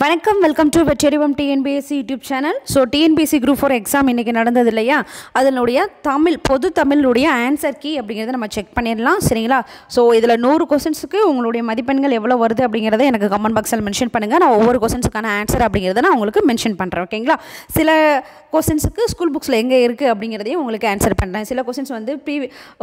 வணக்கம் welcome to வெற்றிவம் TNPSC YouTube channel. So TNPSC group 4 exam இன்றைக்கி நடந்தது இல்லையா, அதனுடைய பொது தமிழுடைய ஆன்சர் கீ அப்படிங்கிறத நம்ம செக் பண்ணிடலாம். சரிங்களா? ஸோ இதில் 100 கொஸ்டின்ஸுக்கு உங்களுடைய மதிப்பெண்கள் எவ்வளோ வருது அப்படிங்கிறத எனக்கு கமெண்ட் பாக்ஸில் மென்ஷன் பண்ணுங்கள். நான் ஒவ்வொரு கொஸ்டின்ஸுக்கான ஆன்சர் அப்படிங்கிறத நான் உங்களுக்கு மென்ஷன் பண்ணுறேன். ஓகேங்களா? சில கொஸ்டின்ஸுக்கு ஸ்கூல் புக்ஸில் எங்கே இருக்குது அப்படிங்கிறதையும் உங்களுக்கு ஆன்சர் பண்ணுறேன். சில கொஸ்டின்ஸ் வந்து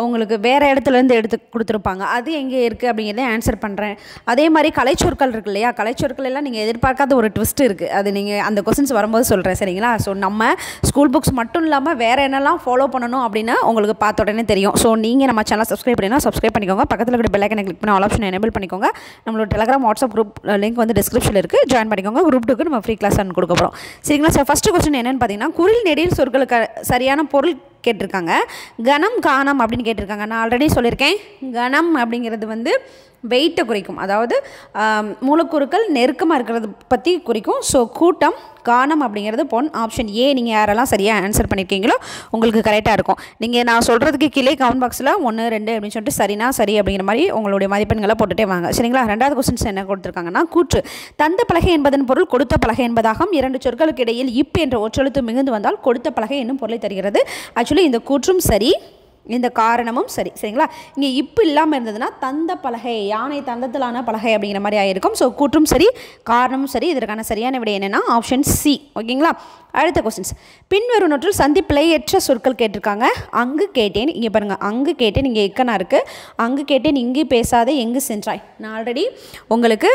உங்களுக்கு வேறு இடத்துலேருந்து எடுத்து கொடுத்துருப்பாங்க, அது எங்கே இருக்குது அப்படிங்கிறதையும் ஆன்சர் பண்ணுறேன். அதே மாதிரி கலைச்சொற்கள் இருக்குது இல்லையா, கலைச்சொற்கள் எல்லாம் நீங்கள் எதிர்பார்க்காத ஒரு ட்விஸ்ட் இருக்குது, அது நீங்கள் அந்த கொஸ்டின்ஸ் வரும்போது சொல்கிறேன். சரிங்களா? ஸோ நம்ம ஸ்கூல் புக்ஸ் மட்டும் இல்லாமல் வேறு என்னெல்லாம் ஃபாலோ பண்ணணும் அப்படின்னு உங்களுக்கு பார்த்த உடனே தெரியும். ஸோ நீங்கள் நம்ம சேனல் சப்ஸ்கிரைப் பண்ணினா சப்ஸ்கிரைப் பண்ணிக்கோங்க. பக்கத்தில் இருக்கிற பெல் ஐக்கனை கிளிக் பண்ணி ஆல் ஆப்ஷன் எனேபிள் பண்ணிக்கோங்க. நம்மளோட டெலிகிராம் வாட்ஸ்அப் குரூப் லிங்க் வந்து டிஸ்கிரிப்ஷனில் இருக்குது, ஜாயின் பண்ணிக்கோங்க. குரூப் 2க்கு நம்ம ஃப்ரீ கிளாஸ் கொடுக்க போகிறோம். சரிங்களா? சார் ஃபஸ்ட்டு கொஸ்டின் என்னென்னு பார்த்தீங்கன்னா, குறில் நெடில் சொற்களுக்கு சரியான பொருள் கேட்டிருக்காங்க. கணம் காணம் அப்படின்னு கேட்டிருக்காங்க. நான் ஆல்ரெடி சொல்லியிருக்கேன், கணம் அப்படிங்கிறது வந்து வெயிட்டை குறிக்கும், அதாவது மூலக்கூறுக்கள் நெருக்கமாக இருக்கிறது பற்றி குறிக்கும். ஸோ கூட்டம், காணம் அப்படிங்கிறது பொன். ஆப்ஷன் ஏ நீங்கள் யாரெல்லாம் சரியாக ஆன்சர் பண்ணியிருக்கீங்களோ உங்களுக்கு கரெக்டாக இருக்கும். நீங்கள் நான் சொல்கிறதுக்கு கீழே கமெண்ட் பாக்ஸில் 1, 2 அப்படின்னு சொல்லிட்டு சரினா சரி அப்படிங்கிற மாதிரி உங்களுடைய மதிப்பெண்களை போட்டுகிட்டே வாங்க. சரிங்களா? ரெண்டாவது கொஸ்டின்ஸ் என்ன கொடுத்துருக்காங்கன்னா, கூற்று தந்த பலகை என்பதன் பொருள் கொடுத்த பலகை என்பதாகும். 2 சொற்களுக்கு இடையில் இப் என்ற ஒற்றெழுத்து மிகுந்து வந்தால் கொடுத்த பலகை என்னும் பொருளை தருகிறது. ஆக்சுவலி இந்த கூற்றும் சரி, இந்த காரணமும் சரி. சரிங்களா? இங்கே இப்போ இல்லாமல் இருந்ததுன்னா தந்த பலகை, யானை தந்தத்திலான பலகை அப்படிங்கிற மாதிரி ஆகிருக்கும். ஸோ கூற்றும் சரி, காரணமும் சரி. இதற்கான சரியான விடை என்னென்னா ஆப்ஷன் சி. ஓகேங்களா? அடுத்த கொஸ்டின்ஸ், பின்வரும் நோற்றில் சந்தி பிழையற்ற சொற்கள் கேட்டிருக்காங்க. அங்கு கேட்டேன், இங்கே பாருங்கள், அங்கு கேட்டேன், இங்கே இக்கனா இருக்குது. அங்கு கேட்டேன், இங்கு பேசாதே, எங்கு சென்றாய். நான் ஆல்ரெடி உங்களுக்கு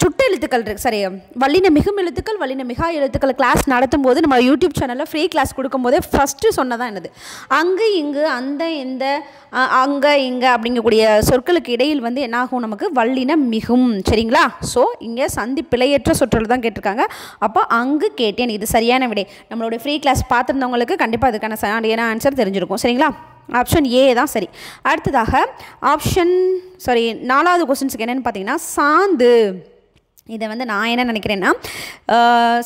சுட்டு எழுத்துக்கள் இருக்குது, சரி, வல்லின மிகும் எழுத்துக்கள், வல்லின மிகா எழுத்துக்கள் கிளாஸ் நடத்தும் போது நம்ம யூடியூப் சேனலில் ஃப்ரீ கிளாஸ் கொடுக்கும்போதே ஃபஸ்ட்டு சொன்னதான் என்னது, அங்கு இங்கு அந்த இந்த அங்கே இங்கே அப்படிங்கக்கூடிய சொற்களுக்கு இடையில் வந்து என்னாகும், நமக்கு வல்லின மிகும். சரிங்களா? ஸோ இங்கே சந்தி பிழையற்ற சொற்கள் தான் கேட்டிருக்காங்க. அப்போ அங்கு கேட்டேன், இது சரியான விடை. நம்மளுடைய ஃப்ரீ கிளாஸ் பார்த்துருந்தவங்களுக்கு கண்டிப்பாக அதுக்கான சரியான ஆன்சர் தெரிஞ்சிருக்கும். சரிங்களா? ஆப்ஷன் ஏ தான் சரி. அடுத்ததாக நாலாவது கொஸ்டின்ஸுக்கு என்னென்னு பார்த்தீங்கன்னா, சாந்து. இதை வந்து நான் என்ன நினைக்கிறேன்னா,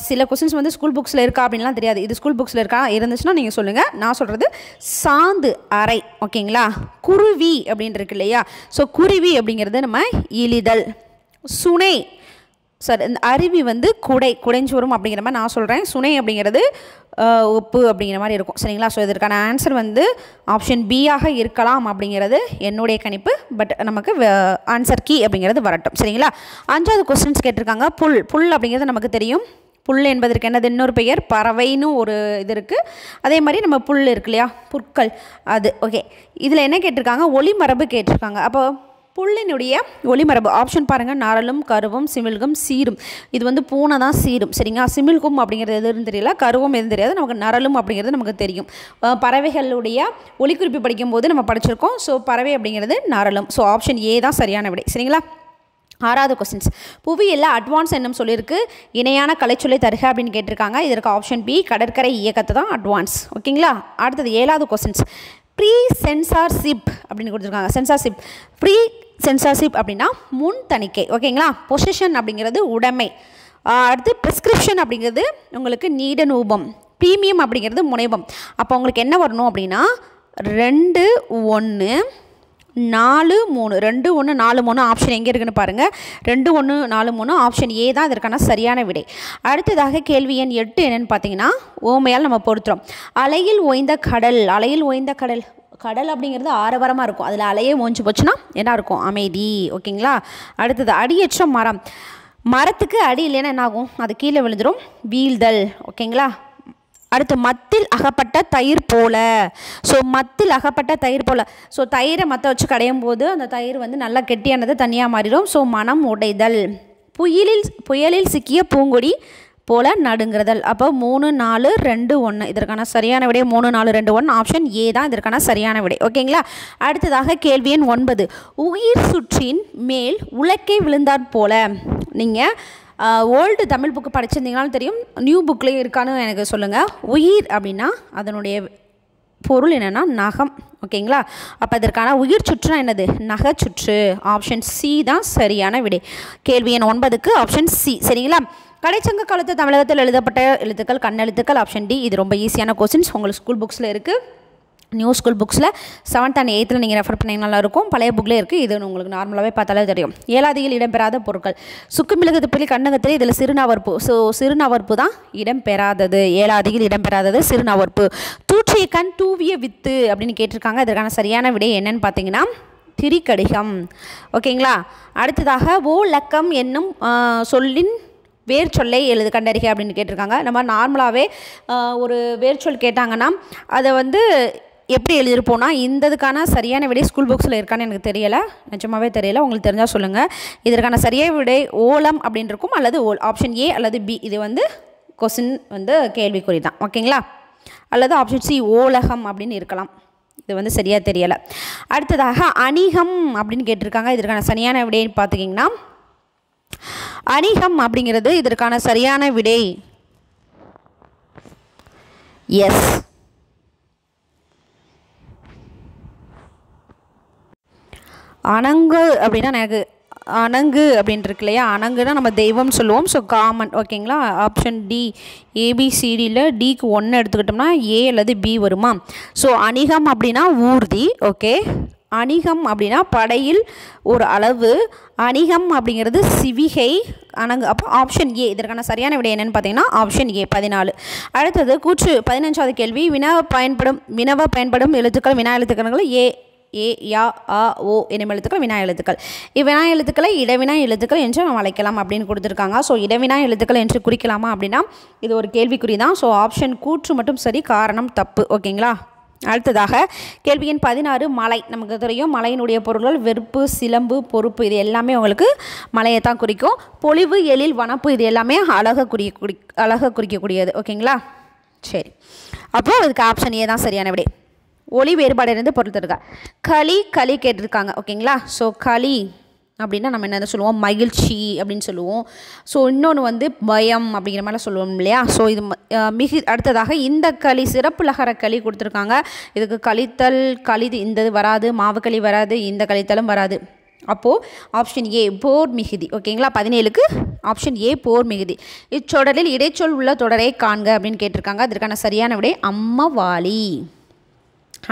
சில கொஸ்டின்ஸ் வந்து ஸ்கூல் புக்ஸில் இருக்கா அப்படின்லாம் தெரியாது. இது ஸ்கூல் புக்ஸில் இருக்கா, இருந்துச்சுன்னா நீங்கள் சொல்லுங்கள். நான் சொல்கிறது சாந்து அறை. ஓகேங்களா? குருவி அப்படின்னு இருக்கு இல்லையா, ஸோ குருவி அப்படிங்கிறது நம்ம இழிதல். சுனை, சார் இந்த அருவி வந்து குடைஞ்சோறும் அப்படிங்கிற மாதிரி நான் சொல்கிறேன். சுனை அப்படிங்கிறது உப்பு அப்படிங்கிற மாதிரி இருக்கும். சரிங்களா? ஸோ இதற்கான ஆன்சர் வந்து ஆப்ஷன் பியாக இருக்கலாம் அப்படிங்கிறது என்னுடைய கணிப்பு. பட் நமக்கு ஆன்சர் கீ அப்படிங்கிறது வரட்டும். சரிங்களா? 5வது கொஸ்டின்ஸ் கேட்டிருக்காங்க. புல் அப்படிங்கிறது நமக்கு தெரியும். புல் என்பதற்கு என்னது இன்னொரு பெயர், பறவைன்னு ஒரு இது இருக்குது. அதே மாதிரி நம்ம புல் இருக்கு இல்லையா, புற்கள், அது. ஓகே, இதில் என்ன கேட்டிருக்காங்க, ஒளிமரபு கேட்டிருக்காங்க. அப்போ புல்லினுடைய ஒளிமரபு ஆப்ஷன் பாருங்கள், நரலும் கருவும் சிமிழ்கும் சீரும். இது வந்து பூனை தான் சீரும். சரிங்களா? சிமிழ்கும் அப்படிங்கிறது எதுன்னு தெரியல, கருவும் எதுவும் தெரியாது. நமக்கு நரலும் அப்படிங்கிறது நமக்கு தெரியும். பறவைகளுடைய ஒளிக்குறிப்பு படிக்கும்போது நம்ம படிச்சிருக்கோம். ஸோ பறவை அப்படிங்கிறது நரலும். ஸோ ஆப்ஷன் ஏ தான் சரியான விடை. சரிங்களா? 6வது கொஸ்டின்ஸ், புவியில் அட்வான்ஸ் என்னும் சொல்லியிருக்கு, இணையான கலைச்சொல்லை தருக அப்படின்னு கேட்டிருக்காங்க. இதற்கு ஆப்ஷன் பி, கடற்கரை இயக்கத்தை தான் அட்வான்ஸ். ஓகேங்களா? அடுத்தது 7வது கொஸ்டின்ஸ், ப்ரீ சென்சார்ஷிப் அப்படின்னு கொடுத்துருக்காங்க. சென்சார்ஷிப், ப்ரீ சென்சார்ஷிப் அப்படின்னா முன் தணிக்கை. ஓகேங்களா? பொசிஷன் அப்படிங்கிறது உடைமை. அடுத்து ப்ரிஸ்கிரிப்ஷன் அப்படிங்கிறது உங்களுக்கு நீடநூபம். ப்ரீமியம் அப்படிங்கிறது முனைவம். அப்போ உங்களுக்கு என்ன வரணும் அப்படின்னா 2, 1, 4, 3. 2, 1, 4, 3 ஆப்ஷன் எங்கே இருக்குன்னு பாருங்கள். 2, 1, 4, 3 ஆப்ஷன் ஏ தான் இதற்கான சரியான விடை. அடுத்ததாக கேள்வி எண் 8 என்னென்னு பார்த்தீங்கன்னா, ஓமையால் நம்ம பொறுத்துறோம். அலையில் ஓய்ந்த கடல். அலையில் ஓய்ந்த கடல், கடல் அப்படிங்கிறது ஆரவாரமாக இருக்கும். அதில் அலையே ஓஞ்சு போச்சுன்னா என்ன இருக்கும், அமைதி. ஓகேங்களா? அடுத்தது அடியற்ற மரம். மரத்துக்கு அடி இல்லைன்னா என்ன ஆகும், அது கீழே விழுந்துடும், வீழ்தல். ஓகேங்களா? அடுத்து மத்தில் அகப்பட்ட தயிர் போல. ஸோ மத்தில் அகப்பட்ட தயிர் போல, ஸோ தயிரை மற்ற வச்சு கடையும் போது அந்த தயிர் வந்து நல்லா கெட்டியானது தனியாக மாறிடும். ஸோ மனம் உடைதல். புயலில் சிக்கிய பூங்கொடி போல நடுங்கிறதல். அப்போ 3, 4, 2, 1 இதற்கான சரியான விடை 3, 4, 2, 1 ஆப்ஷன் ஏ தான் இதற்கான சரியான விடை. ஓகேங்களா? அடுத்ததாக கேள்வி எண் 9, உயிர் சுற்றின் மேல் உலக்கை விழுந்தாற் போல. நீங்கள் ஓல்டு தமிழ் புக்கு படிச்சிருந்தீங்கனாலும் தெரியும், நியூ புக்லேயும் இருக்கான்னு எனக்கு சொல்லுங்கள். உயிர் அப்படின்னா அதனுடைய பொருள் என்னென்னா நகம். ஓகேங்களா? அப்போ இதற்கான உயிர் சுற்றுனா என்னது, நகைச்சுற்று. ஆப்ஷன் சி தான் சரியான விடை. கேள்வி எண் 9க்கு ஆப்ஷன் சி. சரிங்களா? கடைச்சங்க காலத்து தமிழகத்தில் எழுதப்பட்ட எழுத்துக்கள் கண்ணெழுத்துக்கள். Option D. இது ரொம்ப ஈஸியான கொஸ்டின்ஸ், உங்களுக்கு ஸ்கூல் புக்ஸில் இருக்குது. New school புக்ஸில் 7th and 8th நீங்கள் ரெஃபர் பண்ணிங்க நல்லாயிருக்கும். பழைய புக்கில் இருக்குது. இது உங்களுக்கு நார்மலாகவே பார்த்தாலே தெரியும். ஏழாதியில் இடம்பெறாத பொருட்கள் சுக்குமிளகு திப்பிலி கண்ணகத்தில் இதில் சிறுநவர்ப்பு. ஸோ சிறுநவர்ப்பு தான் இடம்பெறாதது. ஏழாதியில் இடம்பெறாதது சிறுநவர்ப்பு. தூற்றிய கண் தூவிய வித்து அப்படின்னு கேட்டிருக்காங்க. இதற்கான சரியான விடை என்னன்னு பார்த்தீங்கன்னா திரிகடிகம். ஓகேங்களா. அடுத்ததாக ஓ லக்கம் என்னும் சொல்லின் வேர் சொல்லை எழுது கண்டறிக அப்படின்னு கேட்டிருக்காங்க. நம்ம நார்மலாகவே ஒரு வேர் சொல் கேட்டாங்கன்னா அதை வந்து எப்படி எழுதியிருப்போம்னா இந்ததுக்கான சரியான விடை ஸ்கூல் புக்ஸில் இருக்கான்னு எனக்கு தெரியலை, நிஜமாகவே தெரியலை. உங்களுக்கு தெரிஞ்சால் சொல்லுங்கள். இதற்கான சரியான விடை ஓலம் அப்படின்னு இருக்கும், அல்லது ஆப்ஷன் ஏ அல்லது பி. இது வந்து கொஸ்டின் வந்து கேள்விக்குறி தான். ஓகேங்களா. அல்லது ஆப்ஷன் சி ஓலகம் அப்படின்னு இருக்கலாம். இது வந்து சரியாக தெரியலை. அடுத்ததாக அணிகம் அப்படின்னு கேட்டிருக்காங்க. இதற்கான சரியான விடைன்னு பார்த்துக்கிங்கன்னா அணிகம் அப்படிங்கிறது இதற்கான சரியான விடை எஸ். அணங்கு அப்படின்னா எனக்கு அணங்கு அப்படின்னு இருக்கு இல்லையா, அணங்குனா நம்ம தெய்வம் சொல்லுவோம். So common. ஓகேங்களா. ஆப்ஷன் டி ஏபிசிடியில் டிக்கு 1 எடுத்துக்கிட்டோம்னா ஏ அல்லது பி வருமா. ஸோ அணிகம் அப்படின்னா ஊர்தி. ஓகே. அணிகம் அப்படின்னா படையில் ஒரு அளவு. அணிகம் அப்படிங்கிறது சிவிகை அணங்கு. அப்போ ஆப்ஷன் ஏ. இதற்கான சரியான விடை என்னென்னு பார்த்தீங்கன்னா ஆப்ஷன் ஏ 14. அடுத்தது கூற்று 15வது கேள்வி. வினவ பயன்படும் எழுத்துக்கள் வினா எழுத்துக்கள் ஏ ஏ யா ஆ ஓ என்னும் எழுத்துக்கள் வினா எழுத்துக்கள். இவ்வினா எழுத்துக்களை இடவினா எழுத்துக்கள் என்று நாம் அழைக்கலாம் அப்படின்னு கொடுத்துருக்காங்க. ஸோ இடவினா எழுத்துக்கள் என்று குறிக்கலாமா அப்படின்னா இது ஒரு கேள்விக்குறி தான். ஸோ ஆப்ஷன் கூற்று மட்டும் சரி, காரணம் தப்பு. ஓகேங்களா. அடுத்ததாக கேள்வி எண் 16 மலை. நமக்கு தெரியும் மலையினுடைய பொருள்கள் வெறுப்பு, சிலம்பு, பொறுப்பு. இது எல்லாமே உங்களுக்கு மலையை தான் குறிக்கும். பொலிவு, எழில், வனப்பு இது எல்லாமே அழகை குறிக்கக்கூடியது. ஓகேங்களா. சரி, அப்போது இதுக்கு ஆப்ஷன் ஏ தான் சரியான விடை. ஒளி வேறுபாடு இருந்து பொருள் தருக. களி கேட்டிருக்காங்க. ஓகேங்களா. ஸோ களி அப்படின்னா நம்ம என்ன சொல்லுவோம், மகிழ்ச்சி அப்படின்னு சொல்லுவோம். ஸோ இன்னொன்று வந்து பயம் அப்படிங்கிற மாதிரிலாம் சொல்லுவோம் இல்லையா. ஸோ இது அடுத்ததாக இந்த களி சிறப்பு லகர களி கொடுத்துருக்காங்க. இதுக்கு கழித்தல் இந்த இது வராது, மாவு களி வராது, இந்த கழித்தலும் வராது. அப்போது ஆப்ஷன் ஏ போர் மிகுதி. ஓகேங்களா. 17க்கு ஆப்ஷன் ஏ போர் மிகுதி. இச்சொடரில் இடைச்சொல் உள்ள தொடரை காண்க அப்படின்னு கேட்டிருக்காங்க. அதற்கான சரியான விடை அம்மவாளி.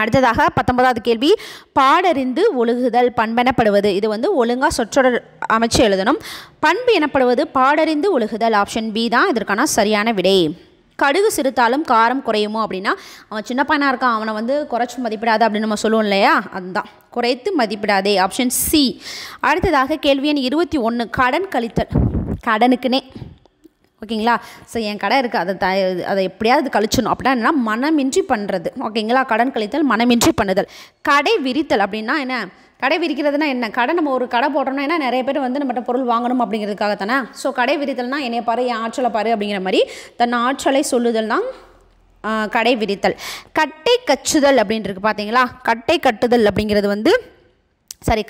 அடுத்ததாக 19வது கேள்வி. பாடறிந்து ஒழுகுதல் பண்பெனப்படுவது. இது வந்து ஒழுங்காக சொற்றொடர் அமைச்சு எழுதணும். பண்பு எனப்படுவது பாடறிந்து ஒழுகுதல். ஆப்ஷன் பி தான் இதற்கான சரியான விடை. கடுகு சிறுத்தாலும் காரம் குறையுமோ அப்படின்னா அவன் சின்ன பையனாக இருக்கான், அவனை வந்து குறைச்சி மதிப்பிடாது அப்படின்னு நம்ம சொல்லுவோம் இல்லையா, அதுதான் குறைத்து மதிப்பிடாதே. Option C. அடுத்ததாக கேள்வி எண் 21 கடன் கழித்தல். கடனுக்குனே ஓகேங்களா. ஸோ என் கடை இருக்குது, அதை எப்படியாவது கழிச்சணும் அப்படின்னா என்னன்னா மனமின்றி பண்ணுறது. ஓகேங்களா. கடன் கழித்தல் மனமின்றி பண்ணுதல். கடை விரித்தல் அப்படின்னா என்ன, கடை விரிக்கிறதுனா என்ன, கடை நம்ம ஒரு கடை போடுறோம்னா என்ன, நிறைய பேர் வந்து நம்மகிட்ட பொருள் வாங்கணும் அப்படிங்கிறதுக்காக தானே. ஸோ கடை விரித்தல்னா என்னைய பாரு, என் ஆற்றலை பாரு அப்படிங்கிற மாதிரி தன் ஆற்றலை சொல்லுதல் தான் கடை விரித்தல். கட்டை கச்சுதல் அப்படின்றது பார்த்தீங்களா. கட்டை கட்டுதல் அப்படிங்கிறது வந்து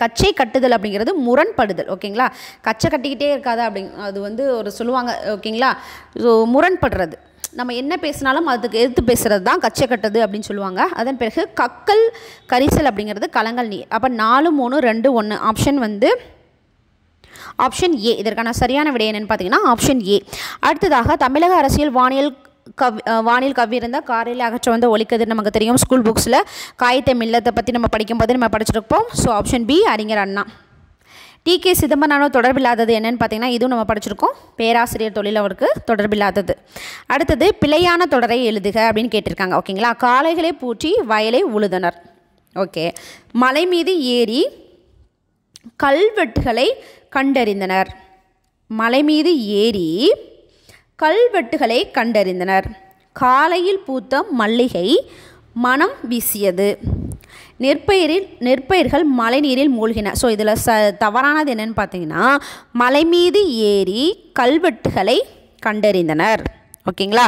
கச்சை கட்டுதல் அப்படிங்கிறது முரண்படுதல். ஓகேங்களா. கச்சை கட்டிக்கிட்டே இருக்காது அது வந்து ஒரு சொல்லுவாங்க. ஓகேங்களா. ஸோ முரண்படுறது, நம்ம என்ன பேசினாலும் அதுக்கு எதிர்த்து பேசுகிறது தான் கச்சை கட்டுது அப்படின்னு சொல்லுவாங்க. அதன் பிறகு கக்கல் கரிசல் அப்படிங்கிறது கலங்கல் நீர். அப்போ 4 3 2 1 ஆப்ஷன் வந்து ஆப்ஷன் ஏ. இதற்கான சரியான விடை என்னன்னு பார்த்தீங்கன்னா ஆப்ஷன் ஏ. அடுத்ததாக தமிழக அரசியல் வானில் கவ்விருந்த காரில் அகற்ற வந்த ஒலிக்கதிர். நமக்கு தெரியும் ஸ்கூல் புக்ஸில் காயத்தை மில்லத்தை பற்றி நம்ம படிக்கும்போது நம்ம படிச்சிருப்போம். ஸோ ஆப்ஷன் பி அறிஞர் அண்ணா. டி.கே. சிதம்பரனானோ தொடர்பில்லாதது என்னன்னு பார்த்தீங்கன்னா இதுவும் நம்ம படிச்சிருக்கோம். பேராசிரியர் தொழில் அவருக்கு தொடர்பில்லாதது. அடுத்தது பிழையான தொடரை எழுதுக அப்படின்னு கேட்டிருக்காங்க. ஓகேங்களா. காளைகளை பூற்றி வயலை உழுதனர். ஓகே. மலை மீது ஏறி கல்வெட்டுகளை கண்டறிந்தனர். மலை மீது ஏறி கல்வெட்டுகளை கண்டறிந்தனர். காலையில் பூத்த மல்லிகை மனம் வீசியது. நெற்பயிர்கள் மழை நீரில் மூழ்கின. ஸோ இதில் தவறானது என்னென்னு பார்த்தீங்கன்னா மலை மீது ஏறி கல்வெட்டுகளை கண்டறிந்தனர். ஓகேங்களா.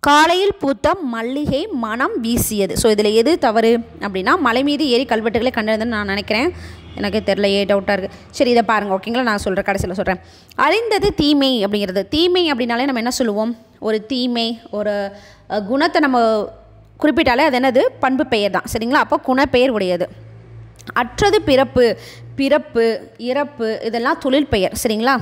காலையில் பூத்த மல்லிகை மனம் வீசியது. ஸோ இதில் எது தவறு அப்படின்னா மலை மீது ஏறி கல்வெட்டுகளை கண்டறிந்தன்னு நான் நினைக்கிறேன். எனக்கு தெரில, டவுட்டாக இருக்குது. சரி, இதை பாருங்கள். ஓகேங்களா. நான் சொல்கிறேன், கடைசியில் சொல்கிறேன். அறிந்தது தீமை அப்படிங்கிறது. தீமை அப்படின்னாலே நம்ம என்ன சொல்லுவோம், ஒரு தீமை ஒரு குணத்தை நம்ம குறிப்பிட்டாலே அது என்னது, பண்பு பெயர் தான். சரிங்களா. அப்போ குணப்பெயர் உடையது. அற்றது பிறப்பு, இறப்பு இதெல்லாம் தொழில் பெயர். சரிங்களா.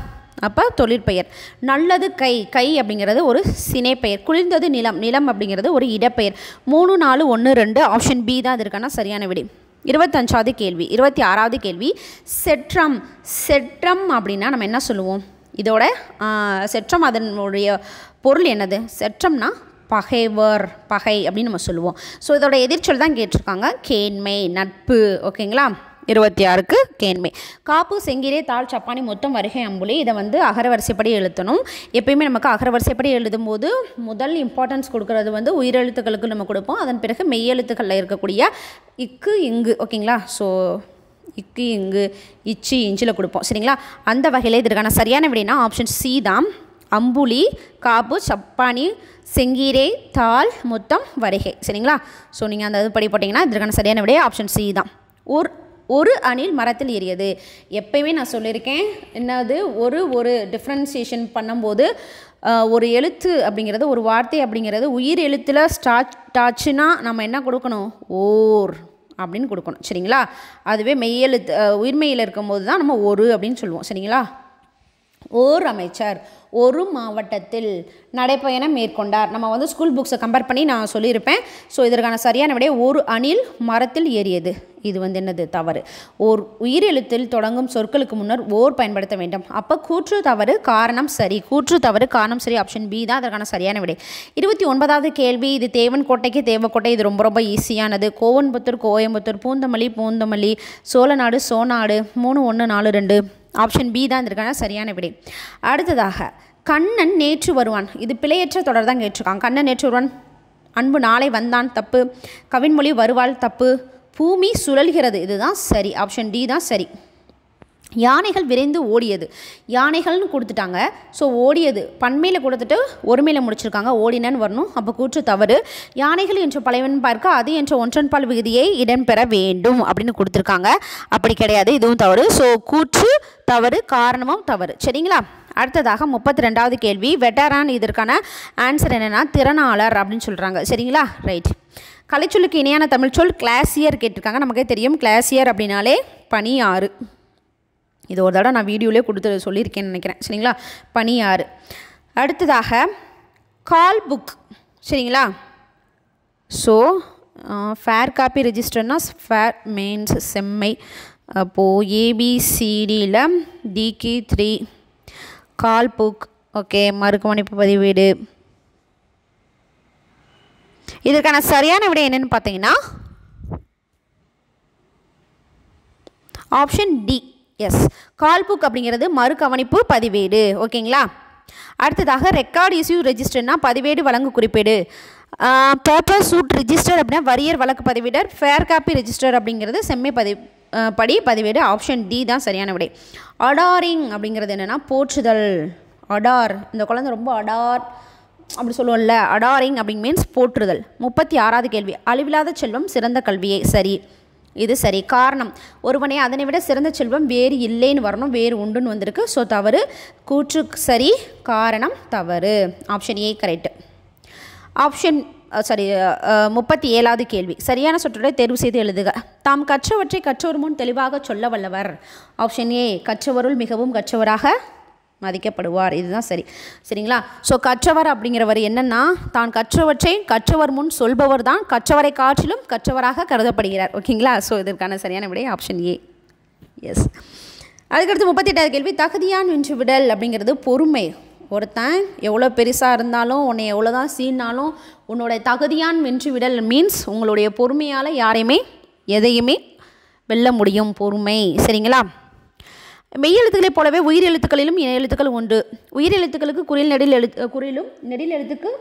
அப்போ தொழிற்பெயர். நல்லது கை, கை அப்படிங்கிறது ஒரு சினைப்பெயர். குளிர்ந்தது நிலம், நிலம் அப்படிங்கிறது ஒரு இடப்பெயர். 3, 4, 1, 2 ஆப்ஷன் பி தான் இதற்கான சரியான விடை. 25வது கேள்வி. 26வது கேள்வி. செற்றம். செற்றம் அப்படின்னா நம்ம என்ன சொல்லுவோம்? இதோட செற்றம் அதனுடைய பொருள் என்னது? செற்றம்னா பகைவர், பகை அப்படின்னு நம்ம சொல்லுவோம். ஸோ இதோட எதிர்ச்சொல் தான் கேட்டிருக்காங்க. கேண்மை, நட்பு. ஓகேங்களா? 26க்கு கேண்மை. காப்பு, செங்கிரே, தாழ், சப்பானி, மொத்தம், வருகை, அம்புலி. இதை வந்து அகரவரிசைப்படி எழுத்தணும். எப்பயுமே நமக்கு அகரவரிசைப்படி எழுதும் போது முதல் இம்பார்ட்டன்ஸ் கொடுக்கறது வந்து உயிரெழுத்துக்களுக்கு நம்ம கொடுப்போம். அதன் பிறகு மெய்யெழுத்துக்களில் இருக்கக்கூடிய இக்கு, இங்கு. ஓகேங்களா? ஸோ இக்கு, இங்கு, இச்சி, இஞ்சில் கொடுப்போம். சரிங்களா? அந்த வகையில் இதற்கான சரியான விடைனா ஆப்ஷன் சி தான். அம்புலி, காப்பு, சப்பானி, செங்கீரை, தாள், மொத்தம், வருகை. சரிங்களா? ஸோ நீங்கள் அந்த இது படி போட்டிங்கன்னா இதற்கான சரியான விடை ஆப்ஷன் சி தான். ஒரு அணில் மரத்தில் ஏறியது. எப்பயுமே நான் சொல்லியிருக்கேன், என்னது ஒரு டிஃப்ரென்சியேஷன் பண்ணும்போது ஒரு எழுத்து அப்படிங்கிறது, ஒரு வார்த்தை அப்படிங்கிறது உயிர் எழுத்தில் ஸ்டார்ட் ஆச்சுன்னா நம்ம என்ன கொடுக்கணும்? ஓர் அப்படின்னு கொடுக்கணும். சரிங்களா? அதுவே மெய்யெழுத்து உயிர்மெயில் இருக்கும்போது தான் நம்ம ஒரு அப்படின்னு சொல்லுவோம். சரிங்களா? ஓர் அமைச்சர் ஒரு மாவட்டத்தில் நடைப்பயணம் மேற்கொண்டார். நம்ம வந்து ஸ்கூல் புக்ஸை கம்பேர் பண்ணி நான் சொல்லியிருப்பேன். ஸோ இதற்கான சரியான விட ஒரு அணில் மரத்தில் ஏறியது. இது வந்து என்னது? தவறு. ஓர் உயிரெழுத்தில் தொடங்கும் சொற்களுக்கு முன்னர் ஓர் பயன்படுத்த வேண்டும். அப்போ கூற்று தவறு, காரணம் சரி. கூற்று தவறு, காரணம் சரி. ஆப்ஷன் பி தான் அதற்கான சரியான விடை. 29வது கேள்வி. இது தேவன்கோட்டைக்கு தேவக்கோட்டை. இது ரொம்ப ரொம்ப ஈஸியானது. கோவன்புத்தூர், கோயம்புத்தூர், பூந்தமல்லி, பூந்தமல்லி, சோழநாடு, சோநாடு. 3, 1, 4, 2 ஆப்ஷன் பி தான் இதற்கான சரியான விடை. அடுத்ததாக கண்ணன் நேற்று வருவான். இது பிழையற்ற தொடர் தான் கேட்டிருக்காங்க. கண்ணன் நேற்று வருவான். அன்பு நாளை வந்தான், தப்பு. கவின்மொழி வருவாள், தப்பு. பூமி சுழல்கிறது, இதுதான் சரி. ஆப்ஷன் டி தான் சரி. யானைகள் விரைந்து ஓடியது. யானைகள்னு கொடுத்துட்டாங்க. ஸோ ஓடியது பன்மையில் கொடுத்துட்டு ஒருமையில் முடிச்சிருக்காங்க. ஓடினன்னு வரணும். அப்போ கூற்று தவறு. யானைகள் என்ற பழைவன் பார்க்க அது என்ற ஒன்றன்பால் விகுதியை இடம்பெற வேண்டும் அப்படின்னு கொடுத்துருக்காங்க. அப்படி கிடையாது, இதுவும் தவறு. ஸோ கூற்று தவறு, காரணமும் தவறு. சரிங்களா? அடுத்ததாக 32வது கேள்வி. வெட்டரான். இதற்கான ஆன்சர் என்னென்னா திறனாளர் அப்படின்னு சொல்கிறாங்க. சரிங்களா? ரைட். கலைச்சொல்லுக்கு இணையான தமிழ் சொல் கிளாசியர் கேட்டிருக்காங்க. நமக்கே தெரியும் கிளாசியர் அப்படின்னாலே பனியாறு. இது ஒரு தடவை நான் வீடியோலேயே கொடுத்து சொல்லியிருக்கேன்னு நினைக்கிறேன். சரிங்களா? பனியாறு. அடுத்ததாக கால் புக். சரிங்களா? ஸோ ஃபேர் காப்பி ரெஜிஸ்டர்னா ஃபேர் மீன்ஸ் செம்மை. அப்போது ஏபிசிடியில் டிகி 3 கால் புக். ஓகே. மறுகவனிப்பு பதிவேடு. இதற்கான சரியான விடை என்னென்னு பார்த்தீங்கன்னா option D. S. Call book அப்படிங்கிறது மறுகவனிப்பு பதிவேடு. ஓகேங்களா? அடுத்ததாக ரெக்கார்ட் இஸ்யூ ரெஜிஸ்டர்னா பதிவேடு வழங்கு குறிப்பேடு. பேப்பர் சூட் ரெஜிஸ்டர் அப்படின்னா வரியர் வழக்கு பதிவேடர். ஃபேர் காப்பி ரெஜிஸ்டர் அப்படிங்கிறது செம்மை பதிவேடு. ஆப்ஷன் டி தான் சரியான விடை. அடாரிங் அப்படிங்கிறது என்னென்னா போற்றுதல். அடார், இந்த குழந்தை ரொம்ப அடார் அப்படி சொல்லுவோம்ல. அடாரிங் அப்படிங்க மீன்ஸ் போற்றுதல். 36வது கேள்வி. அழிவில்லாத செல்வம் சிறந்த கல்வியை. சரி, இது சரி. காரணம் ஒருவனே அதனை விட சிறந்த செல்வம் வேறு இல்லைன்னு வரணும். வேறு உண்டுன்னு வந்திருக்கு. ஸோ தவறு. கூற்று சரி, காரணம் தவறு. Option A correct. ஆப்ஷன் 37வது கேள்வி. சரியான சொற்றொடரை தேர்வு செய்து எழுதுக. தாம் கற்றவற்றை கற்றோர் முன் தெளிவாக சொல்ல வல்லவர். ஆப்ஷன் ஏ கற்றவருள் மிகவும் கற்றவராக மதிக்கப்படுவார். இதுதான் சரி. சரிங்களா? ஸோ கற்றவர் அப்படிங்கிறவர் என்னென்னா தான் கற்றவற்றை கற்றவர் முன் சொல்பவர் தான் கற்றவரை காற்றிலும் கற்றவராக கருதப்படுகிறார். ஓகேங்களா? ஸோ இதற்கான சரியான விடை ஆப்ஷன் ஏ. எஸ். அதுக்கடுத்து 38வது கேள்வி. தகுதியான் வென்று விடல் அப்படிங்கிறது பொறுமை. ஒருத்தன் எவ்வளோ பெருசாக இருந்தாலும் உன்னை எவ்வளோ தான் சீனாலும் உன்னோடைய தகுதியான் வென்று விடல் மீன்ஸ் உங்களுடைய பொறுமையால் யாரையுமே எதையுமே வெல்ல முடியும். பொறுமை. சரிங்களா? மெய்யெழுத்துக்களைப் போலவே உயிர் எழுத்துக்களிலும் இணை எழுத்துக்கள் உண்டு. உயிர் எழுத்துக்களுக்கு குறில் நெடில் குறிலும், நெடில் எழுத்துக்கு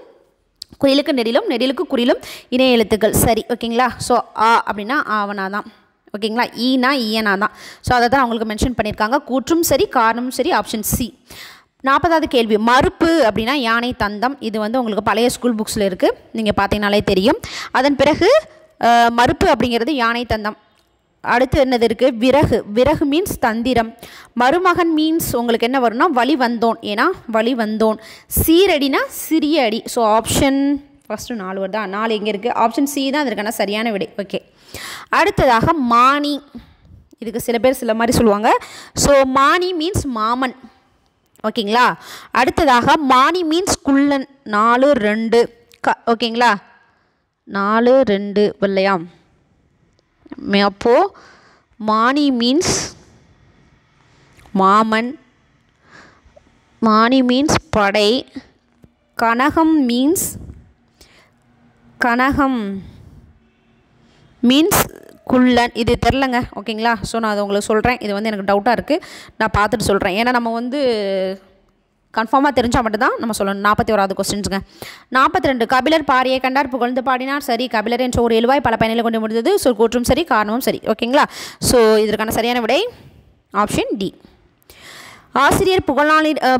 குறிலுக்கு நெடிலும், நெடிலுக்கு குறிலும் இணை எழுத்துக்கள். சரி. ஓகேங்களா? ஸோ ஆ அப்படின்னா ஆவனா தான். ஓகேங்களா? ஈனா ஈயனா தான். ஸோ அதை தான் அவங்களுக்கு மென்ஷன் பண்ணியிருக்காங்க. கூற்றும் சரி, காரணமும் சரி. Option C. 40வது கேள்வி. மறுப்பு அப்படின்னா யானை தந்தம். இது வந்து உங்களுக்கு பழைய ஸ்கூல் புக்ஸில் இருக்குது, நீங்கள் பார்த்தீங்கனாலே தெரியும். அதன் பிறகு மறுப்பு அப்படிங்கிறது யானை தந்தம். அடுத்து என்னது இருக்குது? விறகு. விறகு மீன்ஸ் தந்திரம். மருமகன் மீன்ஸ் உங்களுக்கு என்ன வரும்னா வழி வந்தோன். ஏன்னா வழி வந்தோன். சீரடினா சிறிய அடி. ஸோ ஆப்ஷன் ஃபஸ்ட்டு 4 வருதா? 4 எங்கே இருக்குது? ஆப்ஷன் சி தான் அதற்கான சரியான விடை. ஓகே. அடுத்ததாக மானி. இதுக்கு சில பேர் சில மாதிரி சொல்லுவாங்க. ஸோ மானி மீன்ஸ் மாமன். ஓகேங்களா. அடுத்ததாக மானி மீன்ஸ் குள்ளன் 4-2 ஓகேங்களா. 4-2 இல்லையா. அப்போது மானி மீன்ஸ் மாமன், மானி மீன்ஸ் படை, கனகம் மீன்ஸ் குள்ளன். இது தெரிலங்க ஓகேங்களா. ஸோ நான் அதை உங்களுக்கு சொல்கிறேன். இது வந்து எனக்கு டவுட்டாக இருக்குது, நான் பார்த்துட்டு சொல்கிறேன். ஏன்னா நம்ம வந்து கன்ஃபார்மாக தெரிஞ்சால் மட்டும்தான் நம்ம சொல்லணும். 41வது கொஸ்டின்ஸுங்க. 42 கபிலர் பாரியை கண்டார், புகழ்ந்து பாடினார். சரி, கபிலர் என்ற ஒரு எழுவாய் பல பயனில் கொண்டு முடிந்தது. ஸோ கூற்றும் சரி, காரணமும் சரி. ஓகேங்களா. ஸோ இதற்கான சரியான விடை ஆப்ஷன் டி. ஆசிரியர்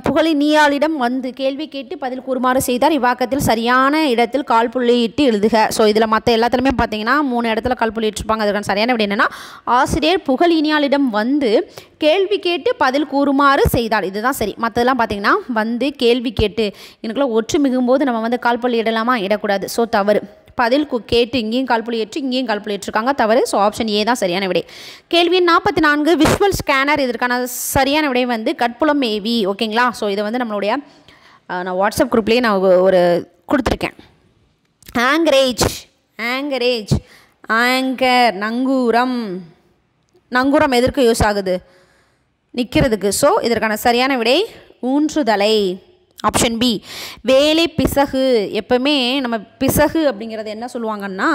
புகழினியாளிடம் வந்து கேள்வி கேட்டு பதில் கூறுமாறு செய்தார். இவ்வாக்கத்தில் சரியான இடத்தில் கால் புள்ளியிட்டு எழுதுக. ஸோ இதில் மற்ற எல்லாத்துலேயுமே பார்த்தீங்கன்னா 3 இடத்துல கால் புள்ளி இட்டிருப்பாங்க. அதுக்கான சரியான விட என்னென்னா ஆசிரியர் புகழினியாளிடம் வந்து கேள்வி கேட்டு பதில் கூறுமாறு செய்தார். இதுதான் சரி. மற்றதெல்லாம் பார்த்தீங்கன்னா வந்து கேள்வி கேட்டு எனக்குள்ள ஒற்று மிகும்போது நம்ம வந்து கால் புள்ளி இடலாமா, இடக்கூடாது. ஸோ தவறு. பதில் கேட்டு இங்கேயும் கால் புள்ளி ஏற்று இங்கேயும் கால் புள்ளி ஏற்றிருக்காங்க, தவறு. ஸோ ஆப்ஷன் ஏ தான் சரியான விடை. கேள்வி 44 விஷுவல் ஸ்கேனர். இதற்கான சரியான விடை வந்து கட்புலம் ஏவி. ஓகேங்களா. ஸோ இதை வந்து நம்மளுடைய நான் வாட்ஸ்அப் குரூப்லேயே நான் ஒரு கொடுத்துருக்கேன். ஆங்கரேஜ், ஆங்கர், நங்கூரம் எதற்கு யூஸ் ஆகுது, நிற்கிறதுக்கு. ஸோ இதற்கான சரியான விடை ஊன்றுதலை. Option B. வேலை பிசகு. எப்போவுமே நம்ம பிசகு அப்படிங்கிறது என்ன சொல்லுவாங்கன்னா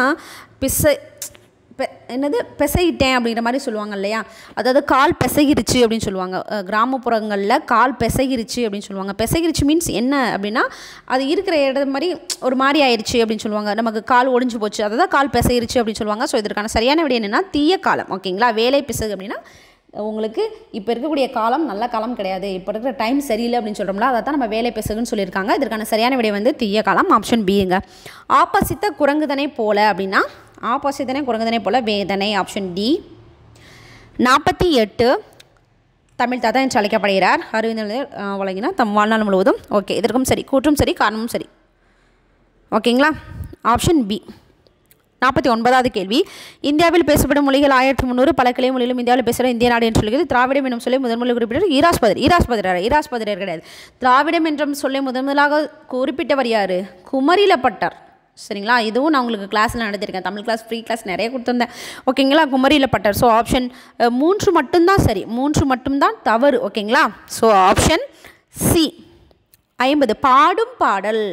பெசையிட்டேன் அப்படிங்கிற மாதிரி சொல்லுவாங்க இல்லையா. அதாவது கால் பெசகிருச்சு அப்படின்னு சொல்லுவாங்க. கிராமப்புறங்களில் கால் பெசகிருச்சு அப்படின்னு சொல்லுவாங்க. பெசகிருச்சு மீன்ஸ் என்ன அப்படின்னா அது இருக்கிற இடம் மாதிரி ஒரு மாதிரி ஆயிடுச்சு அப்படின்னு சொல்லுவாங்க. நமக்கு கால் ஒடிஞ்சு போச்சு, அதை தான் கால் பெசகிருச்சு அப்படின்னு சொல்லுவாங்க. ஸோ இதற்கான சரியான விடை என்னென்னா தீய காலம். ஓகேங்களா. வேலை பிசகு அப்படின்னா உங்களுக்கு இப்போ இருக்கக்கூடிய காலம் நல்ல காலம் கிடையாது, இப்போ இருக்கிற டைம் சரியில்லை அப்படின்னு சொல்கிறோம்ல, அதை தான் நம்ம வேலை பிசகுன்னு சொல்லியிருக்காங்க. இதற்கான சரியான விடை வந்து தீய காலம். ஆப்ஷன் பிங்க. ஆப்போசித்த குரங்குதனை போல அப்படின்னா ஆப்போசித்தனை குரங்குதனை போல வேதனை. Option D. 48 தமிழ் தாத்தா என்று அழைக்கப்படுகிறார். அறிவியல் வழங்கினார் தம் வாழ்நாள் முழுவதும். ஓகே, இதற்கும் சரி, கூற்றும் சரி, காரணமும் சரி. ஓகேங்களா. Option B. 49வது கேள்வி. இந்தியாவில் பேசப்படும் மொழிகள் 1300. பல கிளை மொழிகளும் இந்தியாவில் பேசப்படும் இந்திய நாடு என்று சொல்கிறது. திராவிடம் என்னும் சொல்லை முதன்முதலில் குறிப்பிட்டவர் ஈராஸ்பதிரர் கிடையாது. திராவிடம் என்ற சொல்லை முதலாக குறிப்பிட்டவர் யார்? குமரிலப்பட்டர். சரிங்களா. இதுவும் நான் உங்களுக்கு கிளாஸில் நடத்திருக்கேன். தமிழ் கிளாஸ், ஃப்ரீ கிளாஸ் நிறைய கொடுத்துருந்தேன். ஓகேங்களா. குமரிலப்பட்டர். ஸோ ஆப்ஷன் 3 மட்டும்தான் சரி, 3 மட்டும்தான் தவறு. ஓகேங்களா. So option C. 50 பாடும் பாடல்.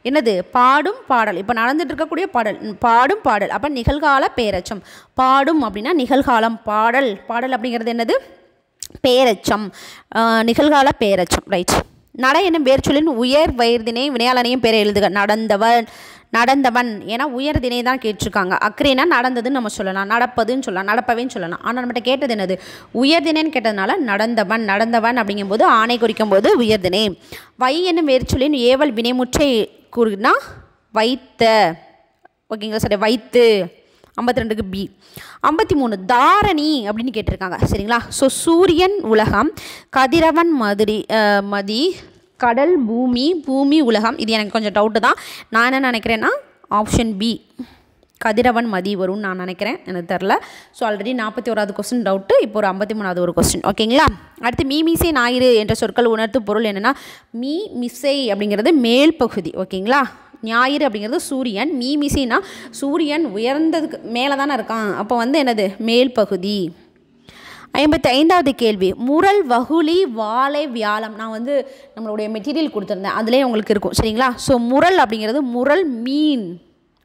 என்னது? பாடும் பாடல். இப்போ நடந்துட்டு இருக்கக்கூடிய பாடல், பாடும் பாடல். அப்போ நிகழ்கால பேரச்சம். பாடும் அப்படின்னா நிகழ்காலம், பாடல் அப்படிங்கிறது என்னது? பேரச்சம், நிகழ்கால பேரச்சம். ரைட். நட என்னும் வேர்ச்சொல்லின் உயர் வயர்தினை வினையாளனையும் பேரை எழுதுக. நடந்தவன். ஏன்னா உயர்தினை தான் கேட்டிருக்காங்க. அக்கறைனா நடந்ததுன்னு நம்ம சொல்லலாம், நடப்பதுன்னு சொல்லலாம், நடப்பவேன்னு சொல்லலாம். ஆனால் நம்மகிட்ட கேட்டது என்னது? உயர்தினைன்னு கேட்டதுனால நடந்தவன் அப்படிங்கும்போது ஆணை குறிக்கும் போது உயர்தினை. வை என்னும் வேர்ச்சொல்லின் ஏவல் வினைமுற்றை கூறுனா வைத்த. ஓகேங்களா. சரி, வைத்து. 52க்கு பி. 53 தாரணி அப்படின்னு கேட்டிருக்காங்க. சரிங்களா. ஸோ சூரியன் உலகம், கதிரவன் மதி, கடல் பூமி உலகம். இது எனக்கு கொஞ்சம் டவுட்டு தான். நான் என்ன நினைக்கிறேன்னா ஆப்ஷன் பி கதிரவன் மதி வரும்னு நான் நினைக்கிறேன், எனக்கு தெரில. ஸோ ஆல்ரெடி 41வது கொஸ்டின் டவுட்டு, இப்போ ஒரு 53வது ஒரு கொஸ்டின். ஓகேங்களா. அடுத்து மீமிசை ஞாயிறு என்ற சொற்கள் உணர்த்து பொருள் என்னென்னா மிசை அப்படிங்கிறது மேல் பகுதி. ஓகேங்களா. ஞாயிறு அப்படிங்கிறது சூரியன், மீமிசைனா சூரியன் உயர்ந்ததுக்கு மேலே தானே இருக்கான், அப்போ வந்து என்னது? மேல் பகுதி. 55வது கேள்வி. முரல் வகுளி வாழை வியாழம். நான் வந்து நம்மளுடைய மெட்டீரியல் கொடுத்துருந்தேன், அதிலே உங்களுக்கு இருக்கும். சரிங்களா. ஸோ முரல் அப்படிங்கிறது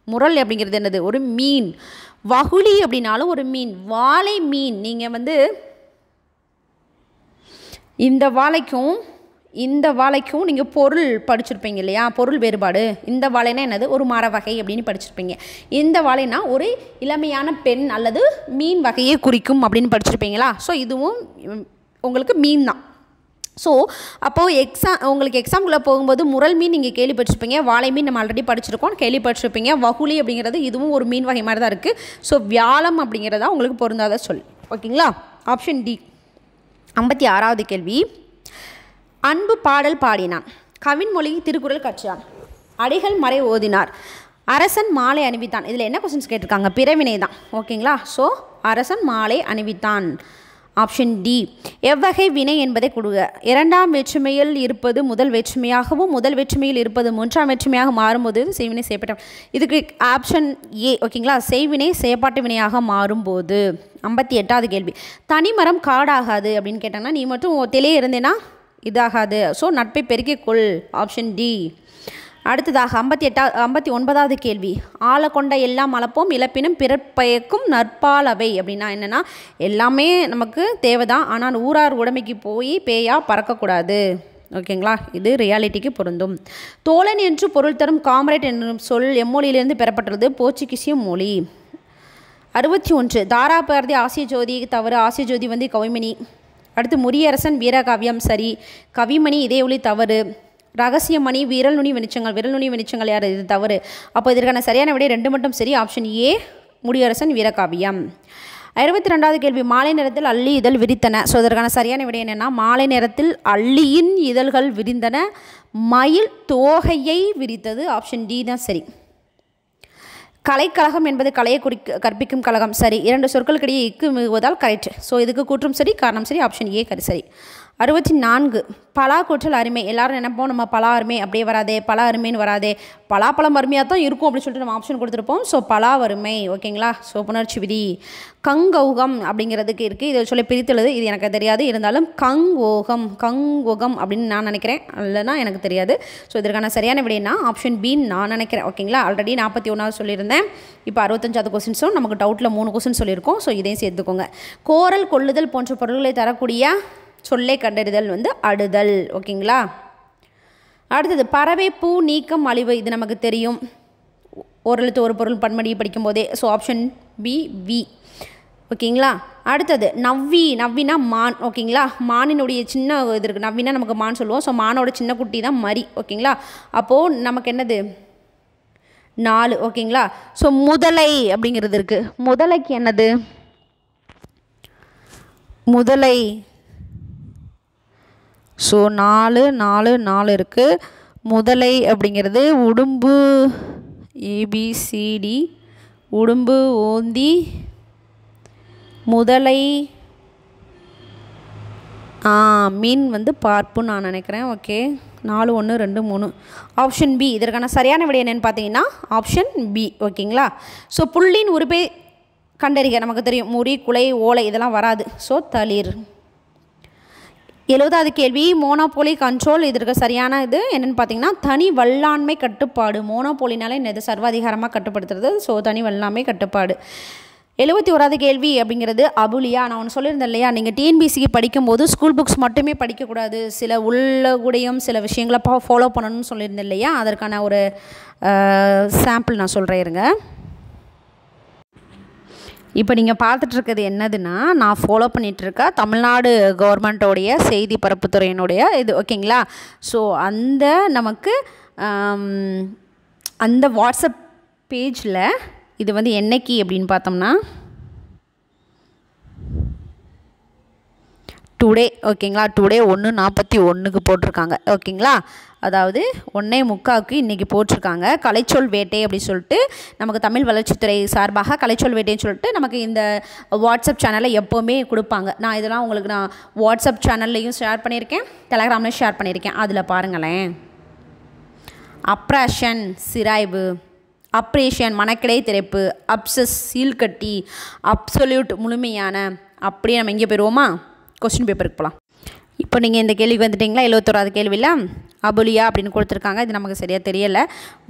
முரல் அப்படிங்கிறது என்னது? ஒரு மீன். வகுளி அப்படின்னாலும் ஒரு மீன். வாழை மீன். நீங்கள் வந்து இந்த வாழைக்கும் நீங்கள் பொருள் படிச்சிருப்பீங்க இல்லையா, பொருள் வேறுபாடு. இந்த வாழைனா என்னது? ஒரு மர வகை அப்படின்னு படிச்சிருப்பீங்க. இந்த வாழைனா ஒரு இளமையான பெண் அல்லது மீன் வகையை குறிக்கும் அப்படின்னு படிச்சிருப்பீங்களா. ஸோ இதுவும் உங்களுக்கு மீன் தான். ஸோ அப்போது உங்களுக்கு எக்ஸாம்பிளில் போகும்போது முரல் மீன் நீங்கள் கேள்விப்பட்டிருப்பீங்க, வாழை மீன் நம்ம ஆல்ரெடி படிச்சிருக்கோம், கேள்விப்பட்டிருப்பீங்க. வகுளி அப்படிங்கிறது இதுவும் ஒரு மீன் வகை மாதிரி தான் இருக்குது. ஸோ வியாழம் அப்படிங்கிறதா உங்களுக்கு பொருந்தாத சொல். ஓகேங்களா. Option D. 56வது கேள்வி. அன்பு பாடல் பாடினான், கவின்மொழி திருக்குறள் கற்றான், அடிகள் மறை ஓதினார், அரசன் மாலை அணிவித்தான். இதில் என்ன கொஸ்டின்ஸ் கேட்டிருக்காங்க? பிறவினை தான். ஓகேங்களா. ஸோ அரசன் மாலை அணிவித்தான். Option D. எவ்வகை வினை என்பதை கொடுங்க. இரண்டாம் வேற்றுமையில் இருப்பது முதல் வேற்றுமையாகவும் முதல் வேற்றுமையில் இருப்பது மூன்றாம் வேற்றுமையாக மாறும்போது செய்வினை செய்யப்பட்ட. இதுக்கு ஆப்ஷன் ஏ. ஓகேங்களா, செய்வினை செயற்பாட்டு வினையாக மாறும்போது. 58வது கேள்வி. தனிமரம் காடாகாது அப்படின்னு கேட்டாங்கன்னா நீ மட்டும் தெளிய இருந்தேன்னா இதாகாது. ஸோ நட்பை பெருக்கிக்கொள். Option D. அடுத்ததாக 59வது கேள்வி. ஆளை கொண்ட எல்லாம் அளப்போம் இழப்பினும் பிறப்பயக்கும் நற்பாலவை அப்படின்னா என்னென்னா எல்லாமே நமக்கு தேவைதான், ஆனால் ஊரார் உடமைக்கு போய் பேயா பறக்கக்கூடாது. ஓகேங்களா, இது ரியாலிட்டிக்கு பொருந்தும். தோழன் என்று பொருள் தரும் காம்ரேட் என்னும் சொல் எம்மொழியிலிருந்து பெறப்பட்டுள்ளது. போர்ச்சுகீசிய மொழி. 61. தாராபாரதி ஆசிய ஜோதி தவறு. ஆசிய ஜோதி வந்து கவிமணி. அடுத்து முரியரசன் வீரகாவியம் சரி. கவிமணி இதயொலி தவறு. ரகசியமணி விரல் நுனி வெளிச்சங்கள் யார்? இது தவறு. அப்போ இதற்கான சரியான விடை 2 மட்டும் சரி. Option A Mudiyarasan வீரகாவியம். 62வது கேள்வி. மாலை நேரத்தில் அல்லி இதழ் விரித்தன. ஸோ இதற்கான சரியான விடை என்னென்னா மாலை நேரத்தில் அல்லியின் இதழ்கள் விரிந்தன, மயில் தோகையை விரித்தது. ஆப்ஷன் டி தான் சரி. கலைக்கழகம் என்பது கலையை கற்பிக்கும் கழகம் சரி. 2 சொற்களுக்கிடையே இக்கு மிகுவதால் கரெக்ட். ஸோ இதுக்கு கூற்றும் சரி, காரணம் சரி. ஆப்ஷன் ஏ சரி. 64. பலா கூற்றல் அருமை. எல்லோரும் நினைப்போம் நம்ம பலா அருமை அப்படியே வராதே, பலா அருமைன்னு வராதே, பலாப்பழம் அருமையாக தான் இருக்கும் அப்படின்னு சொல்லிட்டு நம்ம ஆப்ஷன் கொடுத்துருப்போம். ஸோ பலா வறுமை. ஓகேங்களா. ஸோ புணர்ச்சி விதி. கங்கௌகம் அப்படிங்கிறதுக்கு இருக்குது. இதை சொல்லி பிரித்துள்ளது இது எனக்கு தெரியாது, இருந்தாலும் கங்கோகம் அப்படின்னு நான் நினைக்கிறேன், இல்லைன்னா எனக்கு தெரியாது. ஸோ இதற்கான சரியான விடைனா ஆப்ஷன் பி நான் நினைக்கிறேன். ஓகேங்களா. ஆல்ரெடி 41வது சொல்லியிருந்தேன். இப்போ 65வது கொஸ்டின்ஸும் நமக்கு டவுட்டில் 3 கொஸ்டின் சொல்லியிருக்கோம். ஸோ இதையும் சேர்த்துக்கோங்க. கோரல் கொள்ளுதல் போன்ற பொருள்களை தரக்கூடிய சொல்லை கண்டறிதல் வந்து அடுதல். ஓகேங்களா. அடுத்தது பறவை பூ நீக்கம் அழிவு. இது நமக்கு தெரியும், ஓரெழுத்து ஒரு பொருள் பன்மொழியை படிக்கும்போதே. So option P V. ஓகேங்களா. அடுத்தது நவ்வினா மான். ஓகேங்களா. மானினுடைய சின்ன இது இருக்குது, நவ்வினா நமக்கு மான் சொல்லுவோம். ஸோ மானோட சின்ன குட்டி தான் மரி. ஓகேங்களா. அப்போது நமக்கு என்னது 4. ஓகேங்களா. ஸோ முதலை அப்படிங்கிறது இருக்குது. முதலைக்கு என்னது முதலை. ஸோ 4 இருக்குது. முதலை அப்படிங்கிறது உடும்பு ஏபிசிடி, உடும்பு ஓந்தி முதலை மீன் வந்து பார்ப்புன்னு நான் நினைக்கிறேன். ஓகே. 4 1 2 3. Option B. இதற்கான சரியான விடை என்னென்னு பார்த்தீங்கன்னா ஆப்ஷன் பி. ஓகேங்களா. ஸோ புள்ளின் உறுப்பை கண்டறிக நமக்கு தெரியும், முறி குலை ஓலை இதெல்லாம் வராது. ஸோ தளிர். 70வது கேள்வி. Monopoly control. இதற்கு சரியான இது என்னென்னு பார்த்தீங்கன்னா தனி வல்லாண்மை கட்டுப்பாடு. மோனோபோலினாலே இது சர்வாதிகாரமாக கட்டுப்படுத்துறது. ஸோ தனி வல்லாண்மை கட்டுப்பாடு. 71வது கேள்வி அப்படிங்கிறது அபுலியா. நான் ஒன்று சொல்லியிருந்தேன் இல்லையா, நீங்கள் டிஎன்பிசிக்கு படிக்கும்போது ஸ்கூல் புக்ஸ் மட்டுமே படிக்கக்கூடாது, சில உள்ளகூடையும் சில விஷயங்களை ஃபாலோ பண்ணணும்னு சொல்லியிருந்தேன் இல்லையா, அதற்கான ஒரு சாம்பிள் நான் சொல்கிறேன் இருங்க. இப்போ நீங்கள் பார்த்துட்ருக்கிறது என்னதுன்னா நான் ஃபாலோ பண்ணிகிட்ருக்க தமிழ்நாடு கவர்மெண்ட்டோடைய செய்தி பரப்புத்துறையினுடைய இது. ஓகேங்களா. ஸோ அந்த நமக்கு அந்த வாட்ஸ்அப் பேஜில் இது வந்து என்னைக்கு அப்படின்னு பார்த்தோம்னா டுடே. ஓகேங்களா. டுடே 1:41 போட்டிருக்காங்க. ஓகேங்களா. அதாவது 1:45 இன்றைக்கி போட்டிருக்காங்க. கலைச்சொல் வேட்டை அப்படி சொல்லிட்டு நமக்கு தமிழ் வளர்ச்சித்துறை சார்பாக கலைச்சொல் வேட்டைன்னு சொல்லிட்டு நமக்கு இந்த வாட்ஸ்அப் சேனலில் எப்போவுமே கொடுப்பாங்க. நான் இதெல்லாம் உங்களுக்கு நான் வாட்ஸ்அப் சேனல்லையும் ஷேர் பண்ணியிருக்கேன், டெலகிராம்லையும் ஷேர் பண்ணியிருக்கேன். அதில் பாருங்களேன். அப்ராஷன் சிராய்வு, அப்ரேஷன் மனக்கிடை திரைப்பு, அப்சஸ் சீல்கட்டி, அப்சொல்யூட் முழுமையான. அப்படியே நம்ம இங்கே போயிடுவோமா, கொஸ்டின் பேப்பருக்கு போகலாம். இப்போ நீங்கள் இந்த கேள்விக்கு வந்துட்டிங்களா. 71வது கேள்வியில் அபுலியா அப்படின்னு கொடுத்துருக்காங்க. இது நமக்கு சரியாக தெரியலை,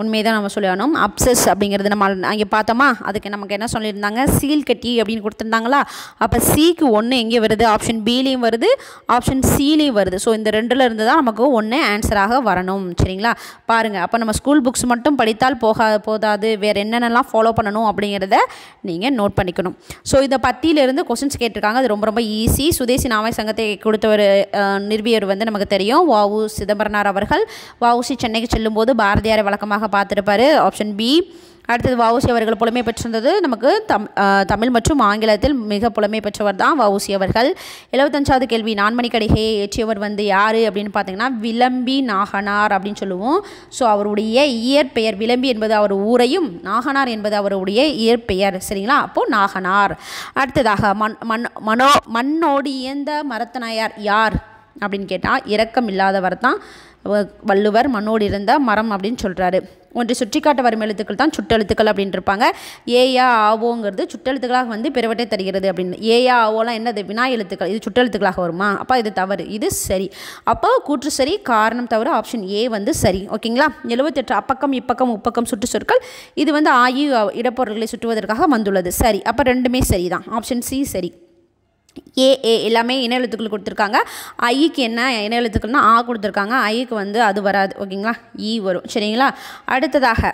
உண்மையை தான் நம்ம சொல்லணும். அப்சஸ் அப்படிங்கிறது நம்ம அங்கே பார்த்தோமா, அதுக்கு நமக்கு என்ன சொல்லியிருந்தாங்க, சீல் கட்டி அப்படின்னு கொடுத்துருந்தாங்களா. அப்போ சிக்கு 1 எங்கே வருது, ஆப்ஷன் பிலையும் வருது, ஆப்ஷன் சிலையும் வருது. ஸோ இந்த 2ல் இருந்து தான் நமக்கு 1 ஆன்சராக வரணும். சரிங்களா. பாருங்கள், அப்போ நம்ம ஸ்கூல் புக்ஸ் மட்டும் படித்தால் போதாது, வேறு என்னென்னலாம் ஃபாலோ பண்ணணும் அப்படிங்கிறத நீங்கள் நோட் பண்ணிக்கணும். ஸோ இந்த 10லிருந்து கொஸ்டின்ஸ் கேட்டிருக்காங்க. அது ரொம்ப ரொம்ப ஈஸி. சுதேசி நாவல் சங்கத்தை கொடுத்தவர் நிறுவியவர் வந்து நமக்கு தெரியும், வஉ சிதம்பரனார் அவர்கள். வஉசி சென்னைக்கு செல்லும்போது பாரதியாரை வழக்கமாக பார்த்துருப்பார். Option B. அடுத்தது வஉசி அவர்கள் புலமை பெற்றிருந்தது நமக்கு தமிழ் மற்றும் ஆங்கிலத்தில் மிக புலமை பெற்றவர் தான் வஉசி அவர்கள். 75வது கேள்வி, நான்மணி கடிகையை இயற்றியவர் வந்து யார் அப்படின்னு பார்த்தீங்கன்னா விளம்பி நாகனார் அப்படின்னு சொல்லுவோம். ஸோ அவருடைய இயற்பெயர் விளம்பி என்பது அவர் ஊரையும், நாகனார் என்பது அவருடைய இயற்பெயர். சரிங்களா? அப்போது நாகனார். அடுத்ததாக மண்ணோடு இயந்த மரத்தனாயார் யார் அப்படின்னு கேட்டால் இரக்கம் இல்லாதவர் தான் வள்ளுவர். மண்ணோடு இருந்த மரம் அப்படின்னு சொல்கிறாரு. ஒன்று சுற்றிக்காட்ட வரும் எழுத்துக்கள் தான் சுட்டெழுத்துக்கள் அப்படின்னு இருப்பாங்க. ஏயா ஆவோங்கிறது சுட்டெழுத்துக்களாக வந்து பிறவற்றை தருகிறது அப்படின்னு. ஏயா ஆவோலாம் என்னது? வினா எழுத்துக்கள். இது சுட்டெழுத்துக்களாக வருமா? அப்போ இது தவறு, இது சரி. அப்போ கூற்று சரி, காரணம் தவறு. ஆப்ஷன் ஏ வந்து சரி. ஓகேங்களா? 78 அப்பக்கம் இப்பக்கம் உப்பக்கம் சுட்டு சொற்கள். இது வந்து ஆயு இடப்பொருள்களை சுட்டுவதற்காக வந்துள்ளது. சரி, அப்போ ரெண்டுமே சரி தான். ஆப்ஷன் சி சரி. ஏ எல்லாமே இன எழுத்துக்கள் கொடுத்துருக்காங்க. ஐக்கு என்ன இன எழுத்துக்கள்னா ஆ கொடுத்துருக்காங்க. ஐக்கு வந்து அது வராது. ஓகேங்களா? ஈ வரும். சரிங்களா? அடுத்ததாக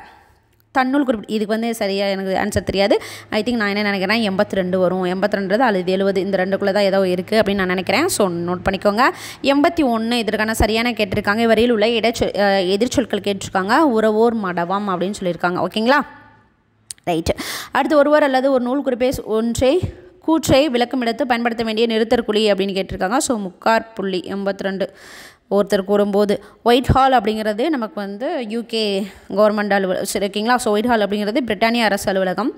தன்னுள் குறிப்பிட்டு, இதுக்கு வந்து சரியாக எனக்கு ஆன்சர் தெரியாது. ஐ திங்க் நான் என்ன நினைக்கிறேன் 82 வரும். 82 அல்லது 70 இந்த ரெண்டுக்குள்ளே தான் ஏதோ இருக்குது அப்படின்னு நான் நினைக்கிறேன். ஸோ நோட் பண்ணிக்கோங்க. 81 இதற்கான சரியான கேட்டிருக்காங்க. வரியில் உள்ள எதிர்ச்சொற்கள் கேட்டிருக்காங்க. உறவோர் மடவம் அப்படின்னு சொல்லியிருக்காங்க. ஓகேங்களா? ரைட்டு. அடுத்து ஒருவர் அல்லது ஒரு நூல் குறிப்பே கூற்றை விளக்கமிடத்து பயன்படுத்த வேண்டிய நிறுத்தற்குழி அப்படின்னு கேட்டிருக்காங்க. ஸோ முக்கார் புள்ளி 82 ஒருத்தர் கூறும்போது. ஒயிட் ஹால் அப்படிங்கிறது நமக்கு வந்து யூகே கவர்மெண்ட் அலுவலகம். சரி, ஓகேங்களா? ஸோ ஒயிட் ஹால் அப்படிங்கிறது பிரிட்டானிய அரசு அலுவலகம்.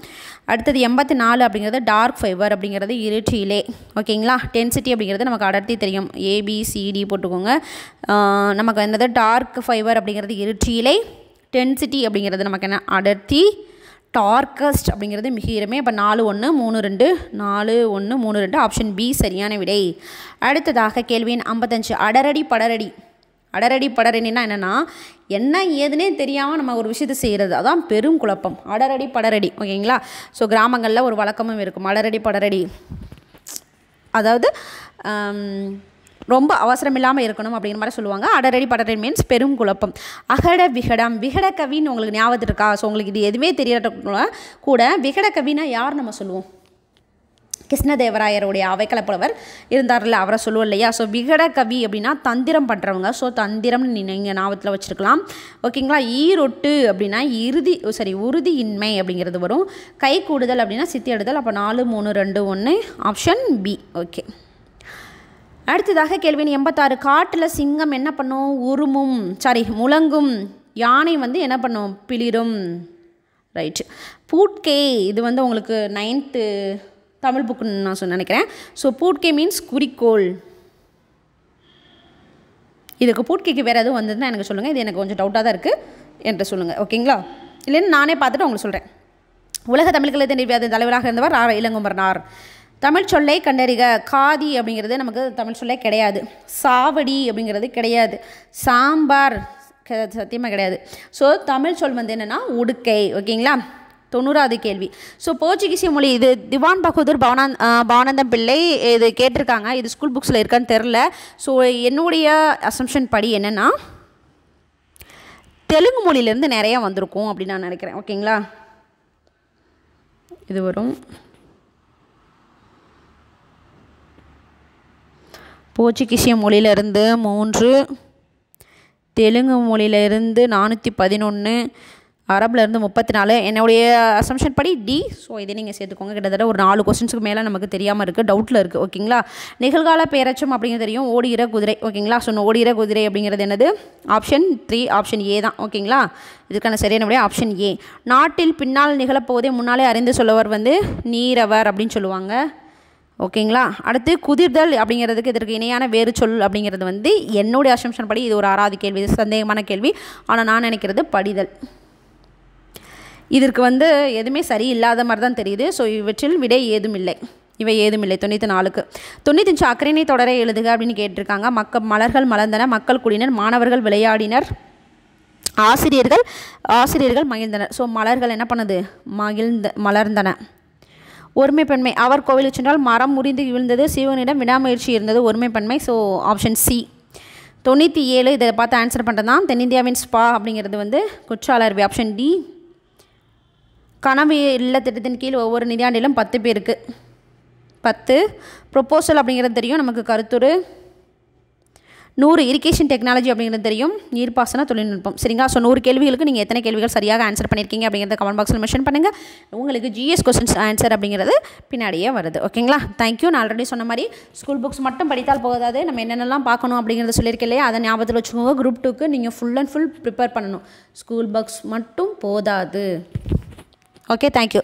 அடுத்தது 84 அப்படிங்கிறது டார்க் ஃபைபர் அப்படிங்கிறது இருட்டிலே. ஓகேங்களா? டென்சிட்டி அப்படிங்கிறது நமக்கு அடர்த்தி தெரியும். ஏபிசிடி போட்டுக்கோங்க. நமக்கு என்னது டார்க் ஃபைபர் அப்படிங்கிறது இருட்டிலே, டென்சிட்டி அப்படிங்கிறது நமக்கு என்ன அடர்த்தி, டார்கஸ்ட் அப்படிங்கிறது மிக ஈரமே. அப்போ 4-1-3-2 4-1-3-2 ஆப்ஷன் பி சரியான விடை. அடுத்ததாக கேள்வி எண் 55 அடரடி படரடி. அடரடி படரடினா என்னென்னா என்ன ஏதுனே தெரியாமல் நம்ம ஒரு விஷயத்தை செய்கிறது, அதான் பெரும் குழப்பம். அடரடி படரடி. ஓகேங்களா? ஸோ கிராமங்களில் ஒரு வழக்கமும் இருக்கும். அடரடி படரடி அதாவது ரொம்ப அவசரம் இல்லாமல் இருக்கணும் அப்படிங்கிற மாதிரி சொல்லுவாங்க. அடரடி படரடி மீன்ஸ் பெரும் குழப்பம். அகட விகடம். விகட கவின்னு உங்களுக்கு ஞாபகத்தில் இருக்கா? ஸோ உங்களுக்கு இது எதுவுமே தெரியாத கூட விகட கவினா யார் நம்ம சொல்லுவோம்? கிருஷ்ணதேவராயருடைய அவைக்களப்புலவர் இருந்தார்ல, அவரை சொல்லுவோம் இல்லையா? ஸோ விகட கவி அப்படின்னா தந்திரம் பண்ணுறவங்க. ஸோ தந்திரம்னு நீங்கள் ஞாபகத்தில் வச்சுருக்கலாம். ஓகேங்களா? ஈரொட்டு அப்படின்னா உறுதியின்மை அப்படிங்கிறது வரும். கை கூடுதல் அப்படின்னா சித்தியடுதல். அப்போ 4-3-2-1 ஆப்ஷன் பி. ஓகே. அடுத்ததாக கேள்வி 86 காட்டில் சிங்கம் என்ன பண்ணும்? முழங்கும். யானை வந்து என்ன பண்ணும்? பிளிரும். ரைட்டு. பூட்கே இது வந்து உங்களுக்கு 9th தமிழ் புக்குன்னு நான் நினைக்கிறேன். ஸோ பூட்கே மீன்ஸ் குறிக்கோள். இதுக்கு பூட்கேக்கு வேறு எதுவும் வந்ததுன்னா எனக்கு சொல்லுங்கள். இது எனக்கு கொஞ்சம் டவுட்டாக தான் இருக்குது என்று சொல்லுங்கள். ஓகேங்களா? இல்லைன்னு நானே பார்த்துட்டு உங்களுக்கு சொல்கிறேன். உலக தமிழ்களை நிறுவிய தலைவராக இருந்தவர் இளங்குமரனார். தமிழ் சொல்லை கண்டறிக. காதி அப்படிங்கிறது நமக்கு தமிழ் சொல்லே கிடையாது. சாவடி அப்படிங்கிறது கிடையாது. சாம்பார் சத்தியமாக கிடையாது. ஸோ தமிழ் சொல் வந்து என்னென்னா உடுக்கை. ஓகேங்களா? 90வது கேள்வி. ஸோ போர்ச்சுகீசிய மொழி இது திவான் பகதூர் பவானந்தம் பிள்ளை இது கேட்டிருக்காங்க. இது ஸ்கூல் புக்ஸில் இருக்கான்னு தெரில. ஸோ என்னுடைய அசம்ஷன் படி என்னென்னா தெலுங்கு மொழியிலேருந்து நிறையா வந்திருக்கும் அப்படின்னு நான் நினைக்கிறேன். ஓகேங்களா? இது வரும். போர்ச்சுகீசிய மொழியிலிருந்து 3, தெலுங்கு மொழியிலிருந்து 411, அரபிலேருந்து 34. என்னுடைய அசம்ஷன் படி டி. ஸோ இதை நீங்கள் சேர்த்துக்கோங்க. கிட்டத்தட்ட ஒரு 4 கொஸ்டின்ஸுக்கு மேலே நமக்கு தெரியாமல் இருக்குது, டவுட்டில் இருக்குது. ஓகேங்களா? நிகழ்கால பேரச்சம் அப்படிங்கிறது தெரியும். ஓடுகிற குதிரை. ஓகேங்களா? ஸோ ஓடுகிற குதிரை அப்படிங்கிறது என்னது? ஆப்ஷன் 3 ஆப்ஷன் ஏ தான். ஓகேங்களா? இதுக்கான சரியான விட ஆப்ஷன் ஏ. நாட்டில் பின்னால் நிகழப்போவதே முன்னாலே அறிந்து சொல்லவர் வந்து நீரவர் அப்படின்னு சொல்லுவாங்க. ஓகேங்களா? அடுத்து குதிர்தல் அப்படிங்கிறதுக்கு இதற்கு இணையான வேறு சொல் அப்படிங்கிறது வந்து என்னுடைய அசம்ஷன் படி இது ஒரு 6வது கேள்வி. இது சந்தேகமான கேள்வி. ஆனால் நான் நினைக்கிறது படிதல். இதற்கு வந்து எதுவுமே சரி இல்லாத மாதிரி தான் தெரியுது. ஸோ இவற்றில் விடை ஏதும் இல்லை. இவை ஏதும் இல்லை. 94க்கு 95 அக்கறையினை தொடரை எழுதுக அப்படின்னு கேட்டிருக்காங்க. மலர்கள் மலர்ந்தன, மக்கள் கூடினர், மாணவர்கள் விளையாடினர், ஆசிரியர்கள் மகிழ்ந்தனர். ஸோ மலர்கள் என்ன பண்ணுது? மலர்ந்தன. ஒருமைப்பன்மை. அவர் கோவிலுக்கு சென்றால் மரம் முறிந்து விழுந்தது, சிவனிடம் விடாமுயற்சி இருந்தது. ஒருமைப்பன்மை. So option C. 97 இதை பார்த்து ஆன்சர் பண்ணுறது தான். தென்னிந்தியாவின் ஸ்பா அப்படிங்கிறது வந்து குற்றாலருவி. Option D. கனவு இல்ல திட்டத்தின் கீழ் ஒவ்வொரு நிதியாண்டிலும் 10 பேருக்கு 10. ப்ரொப்போசல் அப்படிங்கிறது தெரியும் நமக்கு. கருத்துரு. 100 இரிகேஷன் டெக்னாலஜி அப்படிங்கிறது தெரியும், நீர்ப்பாசன தொழில்நுட்பம். சரிங்களா? ஸோ 100 கேள்விகளுக்கு நீங்கள் எத்தனை கேள்விகள் சரியாக ஆன்சர் பண்ணியிருக்கீங்க அப்படிங்கிறத கமெண்ட் பாக்ஸில் மென்ஷன் பண்ணுங்கள். உங்களுக்கு ஜிஎஸ் கொஸ்டின்ஸ் ஆன்சர் அப்படிங்கிறது பின்னாடியே வருது. ஓகேங்களா? தேங்க்யூ. நான் ஆல்ரெடி சொன்ன மாதிரி ஸ்கூல் புக்ஸ் மட்டும் படித்தால் போதாது, நம்ம என்னென்னலாம் பார்க்கணும் அப்படிங்கிறத சொல்லியிருக்கேன் இல்லையா, அதை ஞாபகத்தில் வச்சுக்கோங்க. குரூப் 2க்கு நீங்கள் ஃபுல் அண்ட் ஃபுல் ப்ரிப்பேர் பண்ணணும். ஸ்கூல் புக்ஸ் மட்டும் போதாது. Okay, thank you.